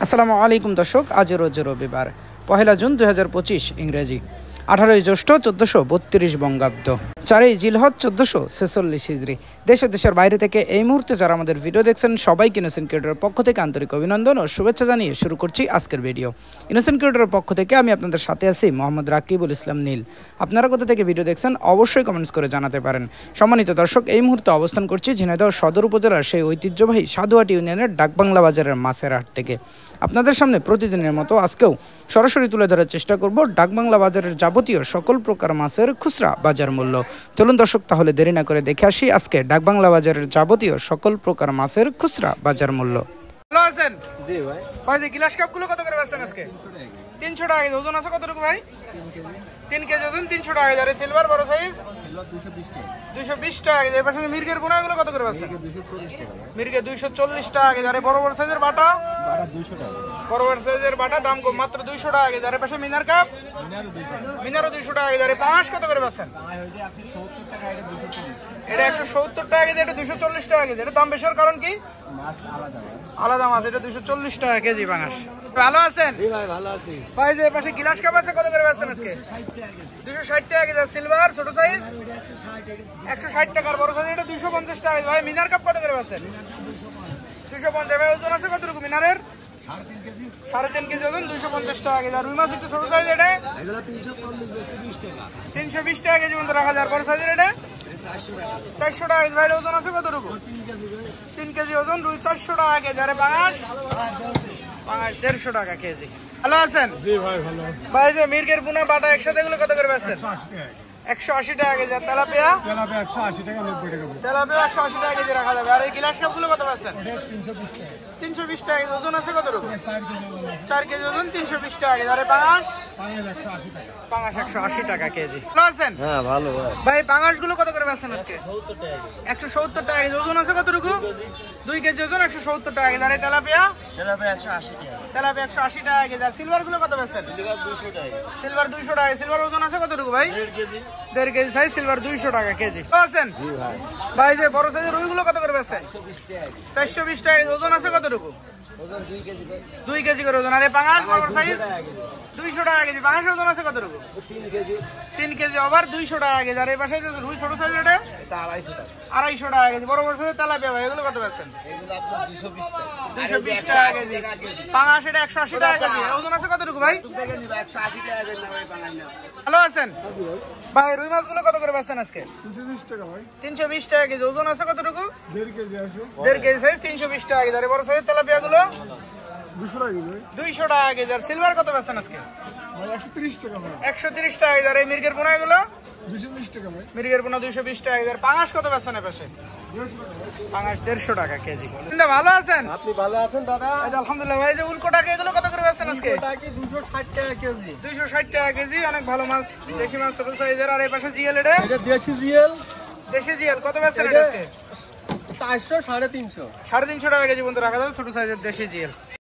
আসসালামু আলাইকুম দর্শক, আজ রোজ রবিবার 1 জুন 2025 ইংরেজি 18 জ্যৈষ্ঠ 1432 বঙ্গাব্দ 4 জিলহজ 1446 হিজরি। দেশ ও দেশের বাইরে থেকে এই মুহূর্তে যারা আমাদের ভিডিও দেখছেন সবাইকে ইনোসেন্ট ক্রিয়েটরের পক্ষ থেকে আন্তরিক অভিনন্দন ও শুভেচ্ছা জানিয়ে শুরু করছি আজকের ভিডিও। ইনোসেন্ট ক্রিয়েটরের পক্ষ থেকে আমি আপনাদের সাথে আছি মোহাম্মদ রাকিবুল ইসলাম নীল। আপনারা কোথা থেকে ভিডিও দেখছেন অবশ্যই কমেন্টস করে জানাতে পারেন। সম্মানিত দর্শক, এই মুহূর্তে অবস্থান করছি ঝিনাইদহ সদর উপজেলার সেই ঐতিহ্যবাহী সাধুহাট ইউনিয়নের ডাকবাংলা বাজারের মাছের হাট থেকে। আপনাদের সামনে প্রতিদিনের মতো আজকেও সরাসরি তুলে ধরার চেষ্টা করব ডাকবাংলা বাজারের যাবতীয় সকল প্রকার মাছের খুচরা বাজার মূল্য। চলুন দর্শক, তাহলে দেরি না করে দেখে আসি আজকে ডাকবাংলা বাজারের যাবতীয় সকল প্রকার মাছের খুচরা বাজার মূল্য। ভালো আছেন? জি ভাই। ভাই যে গ্লাস কাপগুলো কত করে বেচছেন আজকে? 300 টাকা। ওজন আছে কতটুকু ভাই? 3 কেজি ওজন 300 টাকা। আর সিলভার বড় সাইজ 220 টাকা। এই পাশে মির্গের গুণাগুলো কত করে বেচছেন? 240 টাকা। মির্গে 240 টাকা। আর বড় বড় সাইজের বাটা 200 টাকা। বড় বড় সাইজের বাটা দাম কম, মাত্র 200 টাকা। আর পাশে মিনার কাপ মিনারও 200 টাকা। আর পাঁচ কত করে বেচছেন? এটা 170 টাকা কেজি, এটা 240 টাকা কেজি। এটা দাম বেশির কারণ কি? মাছ আলাদা ভাই। আলাদা মাছ। এটা 240 টাকা কেজি পাঙাশ। ভালো আছেন? জি ভাই, ভালো আছি। ভাই যে পাশে গ্লাস কাপ আছে কত করে বেচছেন আজকে? 260 টাকা কেজি। সিলভার ছোট সাইজ 160 টাকার, বড় সাইজ এটা 250 টাকা। ভাই মিনার কাপ কত করে বেচছেন? 250। ভাই ওজন আছে কতটুকু মিনারের? 3.5 কেজি ওজন 250 টাকা কেজি। আর রুই মাছ একটু ছোট সাইজ এটা এগুলো 340 টাকা। 320 টাকা কেজি মতো রাখা যায়। বড় সাইজের এটা 400 টাকা কেজি। ভাই ওজন আছে কতটুকু? 3 কেজি ওজন 400 টাকা কেজি। আরে পাঙাশ 150 টাকা কেজি। ভালো আছেন? জি ভাই, ভালো আছি। ভাই যে মির্গের বুনা বাটা একসাথে এগুলো কত করে বেচছেন? 180 টাকা কেজি। আর তেলাপিয়া 180 টাকা 90 টাকা। তেলাপিয়া 180 টাকা কেজি রাখা যাবে। আর এই গ্লাস কাপগুলো কত বেচছেন? 320 টাকা কেজি। ওজন আছে কতটুকু? 4 কেজি ওজন 320 টাকা কেজি। আর পাঙাশ 180 টাকা। পাঙাশ 180 টাকা কেজি। ভালো আছেন? হ্যাঁ, ভালো ভাই। ভাই পাঙাশ গুলো কত করে বেচছেন আজকে? 170 টাকা কেজি। ওজন আছে কতটুকু? 2 কেজি ওজন 170 টাকা কেজি। আর এই তেলাপিয়া 180 টাকা। তেলাপিয়া 180 টাকা কেজি। আর সিলভার গুলো কত বেচছেন? 200 টাকা। সিলভার 200 টাকা। সিলভার ওজন আছে কতটুকু ভাই? 1.5 কেজি। 1.5 কেজি সাইজ সিলভার 200 টাকা কেজি। ভালো আছেন? জি ভাই। ভাই যে বড় সাইজের রুই গুলো কত করে বেচছেন? 120 420 টাকা। টাকা। ওজন আছে কতটুকু? ওজন 2 কেজি। 2 কেজি করে ওজন। আর এই পাঙাশ বড় সাইজ 200 টাকা কেজি। পাঙাশের ওজন আছে কতটুকু? 3 কেজি। 3 কেজি ওভার 200 টাকা কেজি। আর এই পাশে যে রুই ছোট সাইজের এটা এটা 250 টাকা। 250 টাকা কেজি। বড় বড় সাইজের তেলাপিয়া ভাই এগুলো কত বেচছেন? এগুলো আপনার 220 টাকা। 220 টাকা কেজি। পাঙাশ এটা 180 টাকা কেজি। ওজন আছে কতটুকু ভাই? 180 টাকা বেল না ভাই বাঙালি না। ভালো আছেন? ভাই রুই মাছগুলো কত করে বেচছেন আজকে? 320 টাকা ভাই। 320 টাকা কেজি। ওজন আছে কতটুকু? 1.5 কেজি আছে। 1.5 কেজি সাইজ 320 টাকা কেজি। আর বড় সাইজের তেলাপিয়া গুলো 200 টাকা কেজি। 200 টাকা কেজি। আর সিলভার কত বেচছেন আজকে? ভাই 130 টাকা ভাই। 130 টাকা কেজি। আর এই মির্গের পোনা এগুলো 220 টাকা ভাই। মির্গের পোনা 220 টাকা কেজি। আর পাঙাশ কত বেচছেন এ পাশে? 150 টাকা ভাই। পাঙাশ 150 টাকা কেজি। ভালো আছেন? আপনি ভালো আছেন দাদা? এই যে আলহামদুলিল্লাহ। ভাই যে উল্কোটাকে এগুলো কত করে বেচছেন আজকে? টাকি 260 টাকা কেজি। 260 টাকা কেজি। অনেক ভালো মাছ, দেশি মাছ ছোট সাইজের। আর এই পাশে জিএল এটা এটা দেশি জিএল। দেশি জিএল কত বেচছেন এটা আজকে? 400 350। 350 টাকা কেজি পর্যন্ত রাখা যাবে ছোট সাইজের দেশি জিএল।